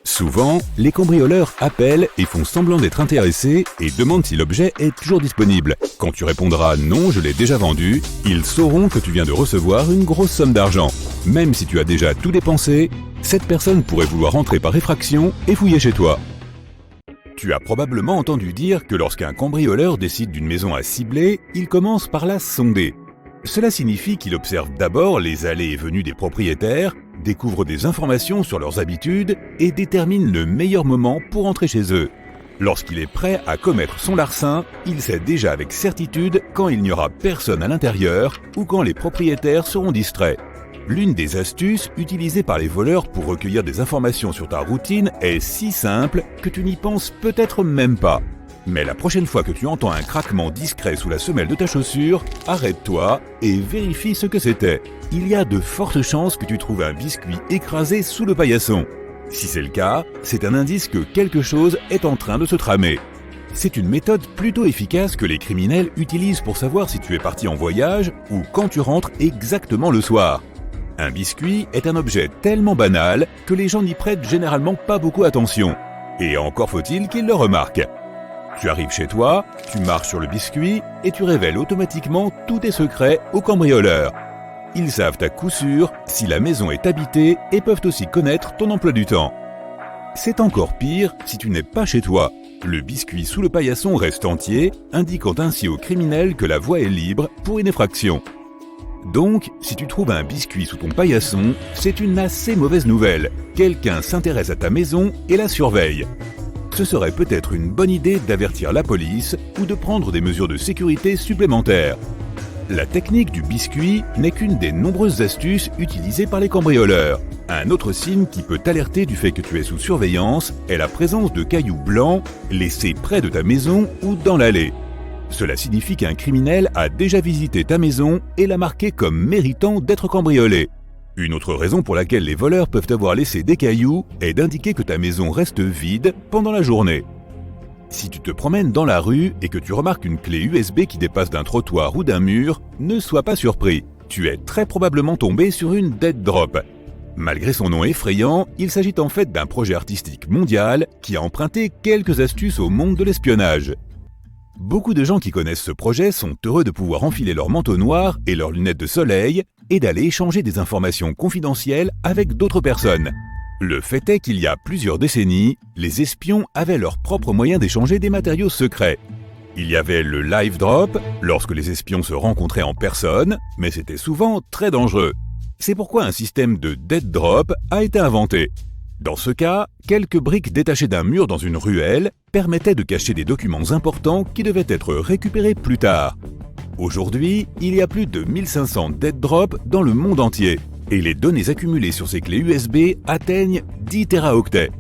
Souvent, les cambrioleurs appellent et font semblant d'être intéressés et demandent si l'objet est toujours disponible. Quand tu répondras « non, je l'ai déjà vendu », ils sauront que tu viens de recevoir une grosse somme d'argent. Même si tu as déjà tout dépensé, cette personne pourrait vouloir entrer par effraction et fouiller chez toi. Tu as probablement entendu dire que lorsqu'un cambrioleur décide d'une maison à cibler, il commence par la sonder. Cela signifie qu'il observe d'abord les allées et venues des propriétaires, découvre des informations sur leurs habitudes et détermine le meilleur moment pour entrer chez eux. Lorsqu'il est prêt à commettre son larcin, il sait déjà avec certitude quand il n'y aura personne à l'intérieur ou quand les propriétaires seront distraits. L'une des astuces utilisées par les voleurs pour recueillir des informations sur ta routine est si simple que tu n'y penses peut-être même pas. Mais la prochaine fois que tu entends un craquement discret sous la semelle de ta chaussure, arrête-toi et vérifie ce que c'était. Il y a de fortes chances que tu trouves un biscuit écrasé sous le paillasson. Si c'est le cas, c'est un indice que quelque chose est en train de se tramer. C'est une méthode plutôt efficace que les criminels utilisent pour savoir si tu es parti en voyage ou quand tu rentres exactement le soir. Un biscuit est un objet tellement banal que les gens n'y prêtent généralement pas beaucoup attention. Et encore faut-il qu'ils le remarquent. Tu arrives chez toi, tu marches sur le biscuit et tu révèles automatiquement tous tes secrets aux cambrioleurs. Ils savent à coup sûr si la maison est habitée et peuvent aussi connaître ton emploi du temps. C'est encore pire si tu n'es pas chez toi. Le biscuit sous le paillasson reste entier, indiquant ainsi aux criminels que la voie est libre pour une effraction. Donc, si tu trouves un biscuit sous ton paillasson, c'est une assez mauvaise nouvelle. Quelqu'un s'intéresse à ta maison et la surveille. Ce serait peut-être une bonne idée d'avertir la police ou de prendre des mesures de sécurité supplémentaires. La technique du biscuit n'est qu'une des nombreuses astuces utilisées par les cambrioleurs. Un autre signe qui peut t'alerter du fait que tu es sous surveillance est la présence de cailloux blancs laissés près de ta maison ou dans l'allée. Cela signifie qu'un criminel a déjà visité ta maison et l'a marqué comme méritant d'être cambriolé. Une autre raison pour laquelle les voleurs peuvent avoir laissé des cailloux est d'indiquer que ta maison reste vide pendant la journée. Si tu te promènes dans la rue et que tu remarques une clé USB qui dépasse d'un trottoir ou d'un mur, ne sois pas surpris. Tu es très probablement tombé sur une dead drop. Malgré son nom effrayant, il s'agit en fait d'un projet artistique mondial qui a emprunté quelques astuces au monde de l'espionnage. Beaucoup de gens qui connaissent ce projet sont heureux de pouvoir enfiler leur manteau noir et leurs lunettes de soleil et d'aller échanger des informations confidentielles avec d'autres personnes. Le fait est qu'il y a plusieurs décennies, les espions avaient leur propre moyen d'échanger des matériaux secrets. Il y avait le live drop, lorsque les espions se rencontraient en personne, mais c'était souvent très dangereux. C'est pourquoi un système de dead drop a été inventé. Dans ce cas, quelques briques détachées d'un mur dans une ruelle permettaient de cacher des documents importants qui devaient être récupérés plus tard. Aujourd'hui, il y a plus de 1500 dead drops dans le monde entier. Et les données accumulées sur ces clés USB atteignent 10 téraoctets.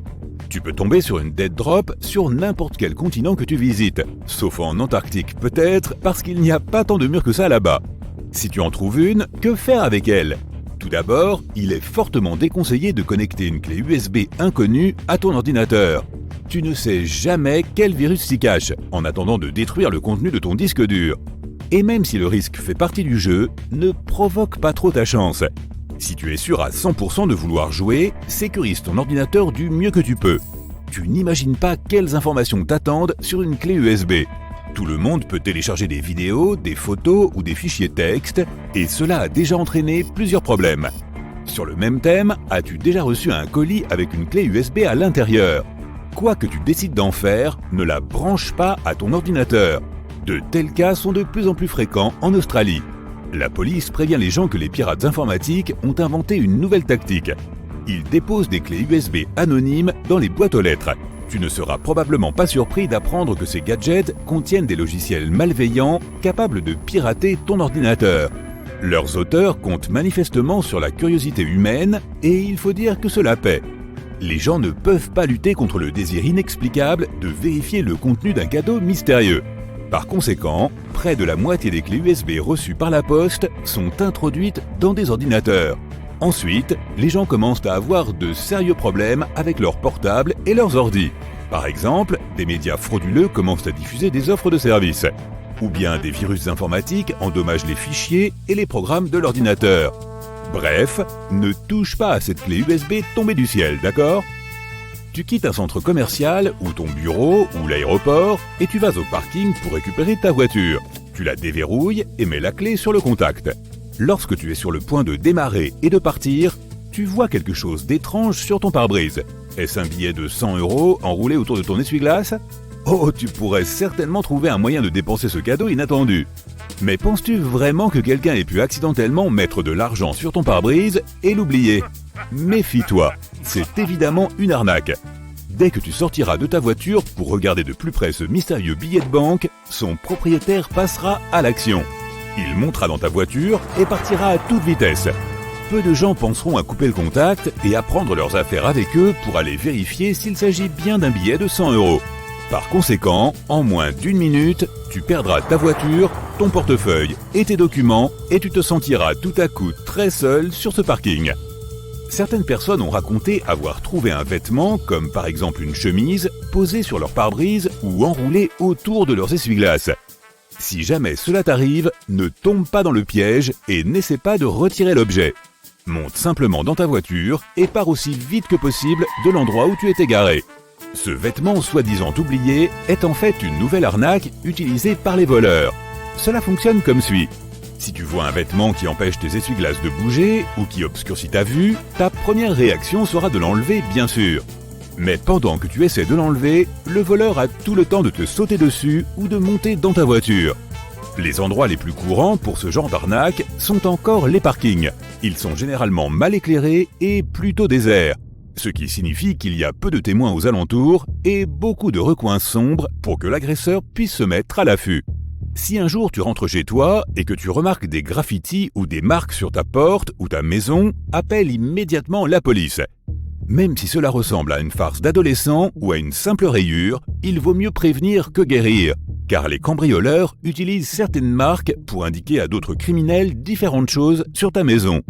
Tu peux tomber sur une dead drop sur n'importe quel continent que tu visites, sauf en Antarctique peut-être, parce qu'il n'y a pas tant de murs que ça là-bas. Si tu en trouves une, que faire avec elle ? Tout d'abord, il est fortement déconseillé de connecter une clé USB inconnue à ton ordinateur. Tu ne sais jamais quel virus s'y cache, en attendant de détruire le contenu de ton disque dur. Et même si le risque fait partie du jeu, ne provoque pas trop ta chance. Si tu es sûr à 100% de vouloir jouer, sécurise ton ordinateur du mieux que tu peux. Tu n'imagines pas quelles informations t'attendent sur une clé USB. Tout le monde peut télécharger des vidéos, des photos ou des fichiers texte, et cela a déjà entraîné plusieurs problèmes. Sur le même thème, as-tu déjà reçu un colis avec une clé USB à l'intérieur ? Quoi que tu décides d'en faire, ne la branche pas à ton ordinateur. De tels cas sont de plus en plus fréquents en Australie. La police prévient les gens que les pirates informatiques ont inventé une nouvelle tactique. Ils déposent des clés USB anonymes dans les boîtes aux lettres. Tu ne seras probablement pas surpris d'apprendre que ces gadgets contiennent des logiciels malveillants capables de pirater ton ordinateur. Leurs auteurs comptent manifestement sur la curiosité humaine et il faut dire que cela paie. Les gens ne peuvent pas lutter contre le désir inexplicable de vérifier le contenu d'un cadeau mystérieux. Par conséquent, près de la moitié des clés USB reçues par la poste sont introduites dans des ordinateurs. Ensuite, les gens commencent à avoir de sérieux problèmes avec leurs portables et leurs ordis. Par exemple, des médias frauduleux commencent à diffuser des offres de services. Ou bien des virus informatiques endommagent les fichiers et les programmes de l'ordinateur. Bref, ne touche pas à cette clé USB tombée du ciel, d'accord ? Tu quittes un centre commercial ou ton bureau ou l'aéroport et tu vas au parking pour récupérer ta voiture. Tu la déverrouilles et mets la clé sur le contact. Lorsque tu es sur le point de démarrer et de partir, tu vois quelque chose d'étrange sur ton pare-brise. Est-ce un billet de 100 € enroulé autour de ton essuie-glace ? Oh, tu pourrais certainement trouver un moyen de dépenser ce cadeau inattendu. Mais penses-tu vraiment que quelqu'un ait pu accidentellement mettre de l'argent sur ton pare-brise et l'oublier ? Méfie-toi, c'est évidemment une arnaque. Dès que tu sortiras de ta voiture pour regarder de plus près ce mystérieux billet de banque, son propriétaire passera à l'action. Il montera dans ta voiture et partira à toute vitesse. Peu de gens penseront à couper le contact et à prendre leurs affaires avec eux pour aller vérifier s'il s'agit bien d'un billet de 100 €. Par conséquent, en moins d'1 minute, tu perdras ta voiture, ton portefeuille et tes documents et tu te sentiras tout à coup très seul sur ce parking. Certaines personnes ont raconté avoir trouvé un vêtement, comme par exemple une chemise, posé sur leur pare-brise ou enroulé autour de leurs essuie-glaces. Si jamais cela t'arrive, ne tombe pas dans le piège et n'essaie pas de retirer l'objet. Monte simplement dans ta voiture et pars aussi vite que possible de l'endroit où tu étais garé. Ce vêtement soi-disant oublié est en fait une nouvelle arnaque utilisée par les voleurs. Cela fonctionne comme suit. Si tu vois un vêtement qui empêche tes essuie-glaces de bouger ou qui obscurcit ta vue, ta première réaction sera de l'enlever bien sûr. Mais pendant que tu essaies de l'enlever, le voleur a tout le temps de te sauter dessus ou de monter dans ta voiture. Les endroits les plus courants pour ce genre d'arnaque sont encore les parkings. Ils sont généralement mal éclairés et plutôt déserts, ce qui signifie qu'il y a peu de témoins aux alentours et beaucoup de recoins sombres pour que l'agresseur puisse se mettre à l'affût. Si un jour tu rentres chez toi et que tu remarques des graffitis ou des marques sur ta porte ou ta maison, appelle immédiatement la police. Même si cela ressemble à une farce d'adolescent ou à une simple rayure, il vaut mieux prévenir que guérir, car les cambrioleurs utilisent certaines marques pour indiquer à d'autres criminels différentes choses sur ta maison.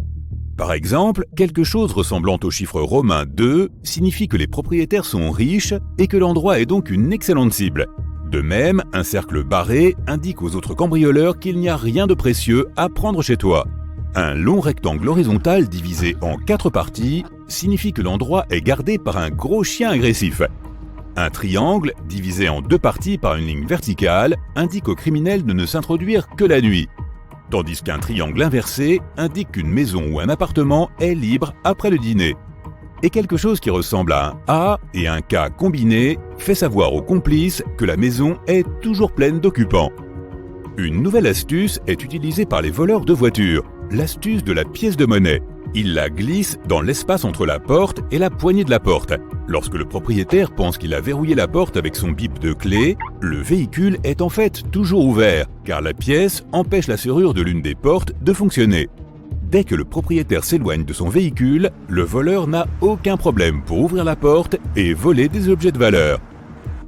Par exemple, quelque chose ressemblant au chiffre romain 2 signifie que les propriétaires sont riches et que l'endroit est donc une excellente cible. De même, un cercle barré indique aux autres cambrioleurs qu'il n'y a rien de précieux à prendre chez toi. Un long rectangle horizontal divisé en 4 parties signifie que l'endroit est gardé par un gros chien agressif. Un triangle, divisé en 2 parties par une ligne verticale, indique aux criminels de ne s'introduire que la nuit. Tandis qu'un triangle inversé indique qu'une maison ou un appartement est libre après le dîner. Et quelque chose qui ressemble à un A et un K combinés fait savoir aux complices que la maison est toujours pleine d'occupants. Une nouvelle astuce est utilisée par les voleurs de voitures, l'astuce de la pièce de monnaie. Ils la glissent dans l'espace entre la porte et la poignée de la porte. Lorsque le propriétaire pense qu'il a verrouillé la porte avec son bip de clé, le véhicule est en fait toujours ouvert, car la pièce empêche la serrure de l'une des portes de fonctionner. Dès que le propriétaire s'éloigne de son véhicule, le voleur n'a aucun problème pour ouvrir la porte et voler des objets de valeur.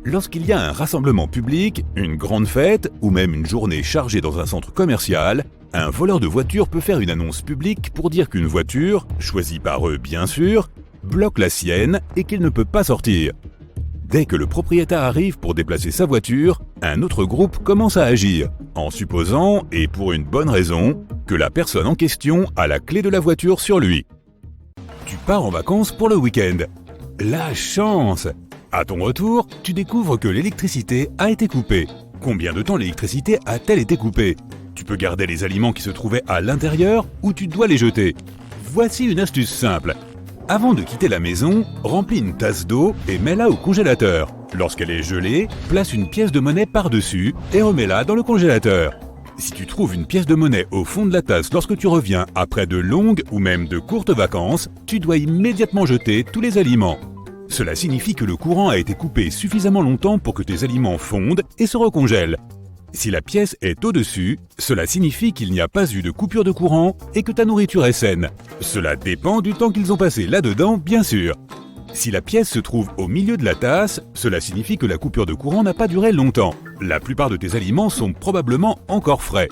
Lorsqu'il y a un rassemblement public, une grande fête ou même une journée chargée dans un centre commercial, un voleur de voiture peut faire une annonce publique pour dire qu'une voiture, choisie par eux bien sûr, bloque la sienne et qu'il ne peut pas sortir. Dès que le propriétaire arrive pour déplacer sa voiture, un autre groupe commence à agir, en supposant, et pour une bonne raison, que la personne en question a la clé de la voiture sur lui. Tu pars en vacances pour le week-end. La chance! À ton retour, tu découvres que l'électricité a été coupée. Combien de temps l'électricité a-t-elle été coupée? Tu peux garder les aliments qui se trouvaient à l'intérieur ou tu dois les jeter. Voici une astuce simple. Avant de quitter la maison, remplis une tasse d'eau et mets-la au congélateur. Lorsqu'elle est gelée, place une pièce de monnaie par-dessus et remets-la dans le congélateur. Si tu trouves une pièce de monnaie au fond de la tasse lorsque tu reviens après de longues ou même de courtes vacances, tu dois immédiatement jeter tous les aliments. Cela signifie que le courant a été coupé suffisamment longtemps pour que tes aliments fondent et se recongèlent. Si la pièce est au-dessus, cela signifie qu'il n'y a pas eu de coupure de courant et que ta nourriture est saine. Cela dépend du temps qu'ils ont passé là-dedans, bien sûr. Si la pièce se trouve au milieu de la tasse, cela signifie que la coupure de courant n'a pas duré longtemps. La plupart de tes aliments sont probablement encore frais.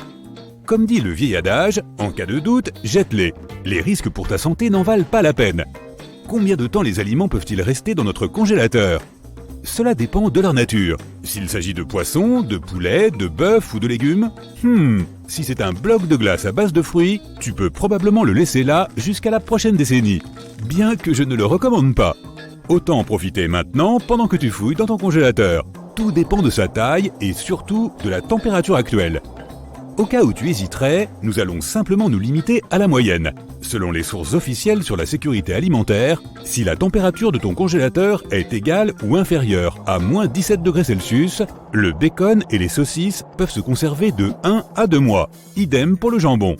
Comme dit le vieil adage, en cas de doute, jette-les. Les risques pour ta santé n'en valent pas la peine. Combien de temps les aliments peuvent-ils rester dans notre congélateur? Cela dépend de leur nature. S'il s'agit de poisson, de poulet, de bœuf ou de légumes, si c'est un bloc de glace à base de fruits, tu peux probablement le laisser là jusqu'à la prochaine décennie. Bien que je ne le recommande pas. Autant en profiter maintenant pendant que tu fouilles dans ton congélateur. Tout dépend de sa taille et surtout de la température actuelle. Au cas où tu hésiterais, nous allons simplement nous limiter à la moyenne. Selon les sources officielles sur la sécurité alimentaire, si la température de ton congélateur est égale ou inférieure à moins 17 degrés Celsius, le bacon et les saucisses peuvent se conserver de 1 à 2 mois. Idem pour le jambon.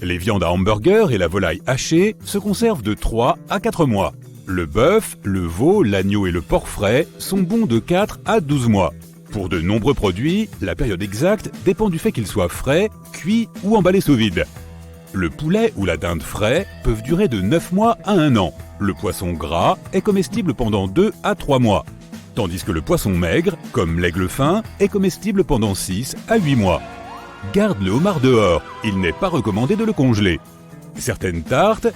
Les viandes à hamburger et la volaille hachée se conservent de 3 à 4 mois. Le bœuf, le veau, l'agneau et le porc frais sont bons de 4 à 12 mois. Pour de nombreux produits, la période exacte dépend du fait qu'ils soient frais, cuits ou emballés sous vide. Le poulet ou la dinde frais peuvent durer de 9 mois à 1 an. Le poisson gras est comestible pendant 2 à 3 mois. Tandis que le poisson maigre, comme l'aigle fin, est comestible pendant 6 à 8 mois. Garde le homard dehors, il n'est pas recommandé de le congeler. Certaines tartes,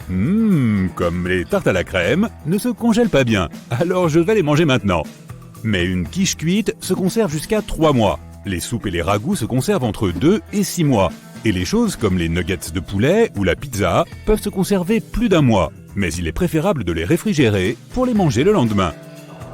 comme les tartes à la crème, ne se congèlent pas bien, alors je vais les manger maintenant. Mais une quiche cuite se conserve jusqu'à 3 mois. Les soupes et les ragoûts se conservent entre 2 et 6 mois. Et les choses comme les nuggets de poulet ou la pizza peuvent se conserver plus d'1 mois. Mais il est préférable de les réfrigérer pour les manger le lendemain.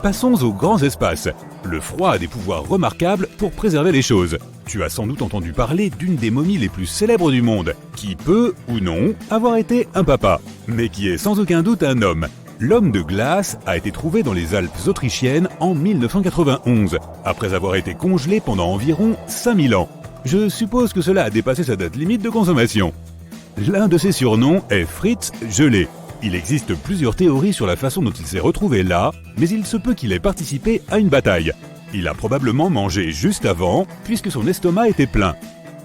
Passons aux grands espaces. Le froid a des pouvoirs remarquables pour préserver les choses. Tu as sans doute entendu parler d'une des momies les plus célèbres du monde, qui peut, ou non, avoir été un papa, mais qui est sans aucun doute un homme. L'homme de glace a été trouvé dans les Alpes autrichiennes en 1991, après avoir été congelé pendant environ 5000 ans. Je suppose que cela a dépassé sa date limite de consommation. L'un de ses surnoms est Fritz Gelé. Il existe plusieurs théories sur la façon dont il s'est retrouvé là, mais il se peut qu'il ait participé à une bataille. Il a probablement mangé juste avant, puisque son estomac était plein.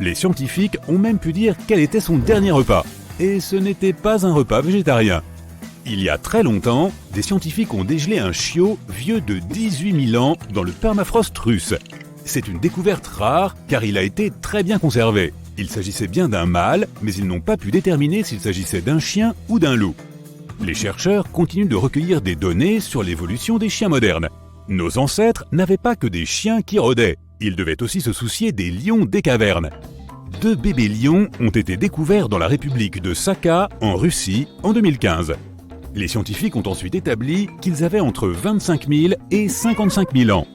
Les scientifiques ont même pu dire quel était son dernier repas. Et ce n'était pas un repas végétarien. Il y a très longtemps, des scientifiques ont dégelé un chiot vieux de 18 000 ans dans le permafrost russe. C'est une découverte rare car il a été très bien conservé. Il s'agissait bien d'un mâle, mais ils n'ont pas pu déterminer s'il s'agissait d'un chien ou d'un loup. Les chercheurs continuent de recueillir des données sur l'évolution des chiens modernes. Nos ancêtres n'avaient pas que des chiens qui rôdaient, ils devaient aussi se soucier des lions des cavernes. 2 bébés lions ont été découverts dans la République de Sakha, en Russie, en 2015. Les scientifiques ont ensuite établi qu'ils avaient entre 25 000 et 55 000 ans.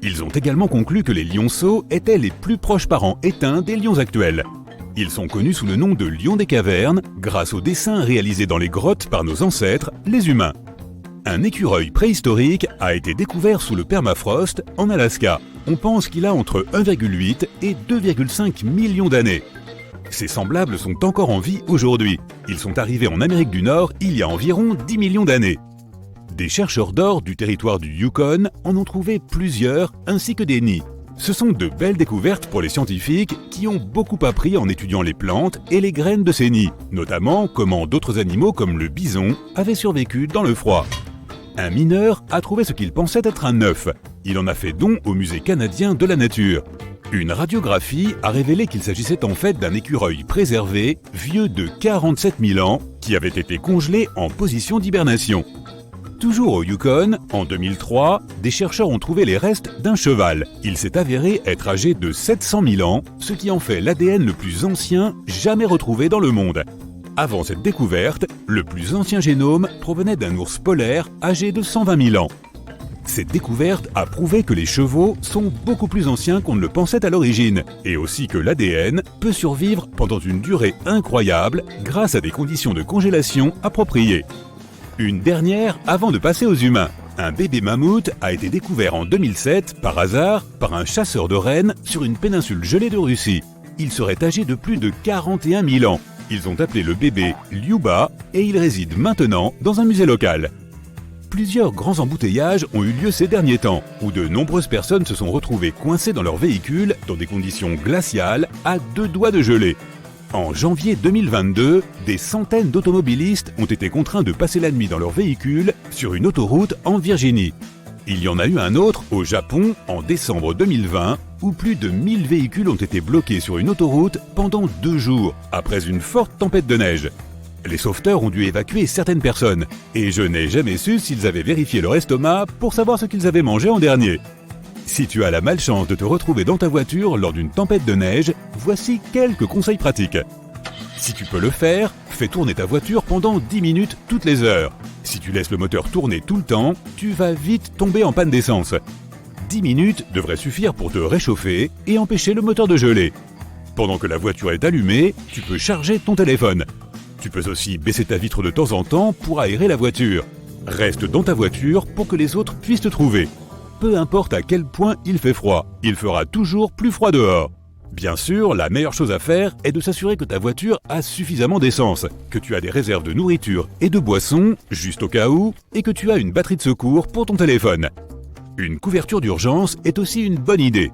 Ils ont également conclu que les lionceaux étaient les plus proches parents éteints des lions actuels. Ils sont connus sous le nom de lions des cavernes grâce aux dessins réalisés dans les grottes par nos ancêtres, les humains. Un écureuil préhistorique a été découvert sous le permafrost en Alaska. On pense qu'il a entre 1,8 et 2,5 millions d'années. Ses semblables sont encore en vie aujourd'hui. Ils sont arrivés en Amérique du Nord il y a environ 10 millions d'années. Des chercheurs d'or du territoire du Yukon en ont trouvé plusieurs, ainsi que des nids. Ce sont de belles découvertes pour les scientifiques qui ont beaucoup appris en étudiant les plantes et les graines de ces nids, notamment comment d'autres animaux comme le bison avaient survécu dans le froid. Un mineur a trouvé ce qu'il pensait être un œuf. Il en a fait don au Musée canadien de la nature. Une radiographie a révélé qu'il s'agissait en fait d'un écureuil préservé, vieux de 47 000 ans, qui avait été congelé en position d'hibernation. Toujours au Yukon, en 2003, des chercheurs ont trouvé les restes d'un cheval. Il s'est avéré être âgé de 700 000 ans, ce qui en fait l'ADN le plus ancien jamais retrouvé dans le monde. Avant cette découverte, le plus ancien génome provenait d'un ours polaire âgé de 120 000 ans. Cette découverte a prouvé que les chevaux sont beaucoup plus anciens qu'on ne le pensait à l'origine, et aussi que l'ADN peut survivre pendant une durée incroyable grâce à des conditions de congélation appropriées. Une dernière avant de passer aux humains. Un bébé mammouth a été découvert en 2007 par hasard par un chasseur de rennes sur une péninsule gelée de Russie. Il serait âgé de plus de 41 000 ans. Ils ont appelé le bébé Lyuba et il réside maintenant dans un musée local. Plusieurs grands embouteillages ont eu lieu ces derniers temps, où de nombreuses personnes se sont retrouvées coincées dans leur véhicule dans des conditions glaciales à 2 doigts de gelée. En janvier 2022, des centaines d'automobilistes ont été contraints de passer la nuit dans leur véhicule sur une autoroute en Virginie. Il y en a eu un autre au Japon en décembre 2020, où plus de 1000 véhicules ont été bloqués sur une autoroute pendant 2 jours, après une forte tempête de neige. Les sauveteurs ont dû évacuer certaines personnes, et je n'ai jamais su s'ils avaient vérifié leur estomac pour savoir ce qu'ils avaient mangé en dernier. Si tu as la malchance de te retrouver dans ta voiture lors d'une tempête de neige, voici quelques conseils pratiques. Si tu peux le faire, fais tourner ta voiture pendant 10 minutes toutes les heures. Si tu laisses le moteur tourner tout le temps, tu vas vite tomber en panne d'essence. 10 minutes devraient suffire pour te réchauffer et empêcher le moteur de geler. Pendant que la voiture est allumée, tu peux charger ton téléphone. Tu peux aussi baisser ta vitre de temps en temps pour aérer la voiture. Reste dans ta voiture pour que les autres puissent te trouver. Peu importe à quel point il fait froid, il fera toujours plus froid dehors. Bien sûr, la meilleure chose à faire est de s'assurer que ta voiture a suffisamment d'essence, que tu as des réserves de nourriture et de boissons, juste au cas où, et que tu as une batterie de secours pour ton téléphone. Une couverture d'urgence est aussi une bonne idée.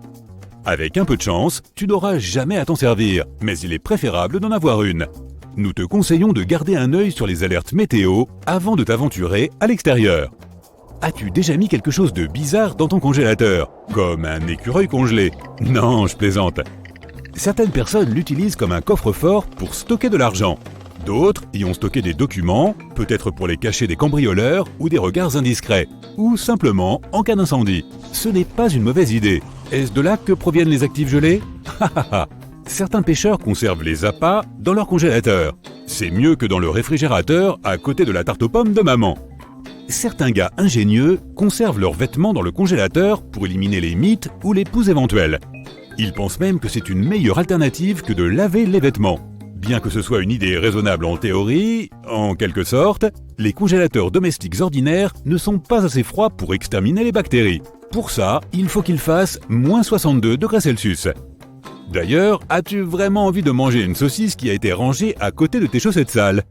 Avec un peu de chance, tu n'auras jamais à t'en servir, mais il est préférable d'en avoir une. Nous te conseillons de garder un œil sur les alertes météo avant de t'aventurer à l'extérieur. As-tu déjà mis quelque chose de bizarre dans ton congélateur, comme un écureuil congelé? Non, je plaisante. Certaines personnes l'utilisent comme un coffre-fort pour stocker de l'argent. D'autres y ont stocké des documents, peut-être pour les cacher des cambrioleurs ou des regards indiscrets, ou simplement en cas d'incendie. Ce n'est pas une mauvaise idée. Est-ce de là que proviennent les actifs gelés? Certains pêcheurs conservent les appâts dans leur congélateur. C'est mieux que dans le réfrigérateur à côté de la tarte aux pommes de maman. Certains gars ingénieux conservent leurs vêtements dans le congélateur pour éliminer les mites ou les poux éventuels. Ils pensent même que c'est une meilleure alternative que de laver les vêtements. Bien que ce soit une idée raisonnable en théorie, en quelque sorte, les congélateurs domestiques ordinaires ne sont pas assez froids pour exterminer les bactéries. Pour ça, il faut qu'ils fassent moins 62 degrés Celsius. D'ailleurs, as-tu vraiment envie de manger une saucisse qui a été rangée à côté de tes chaussettes sales ?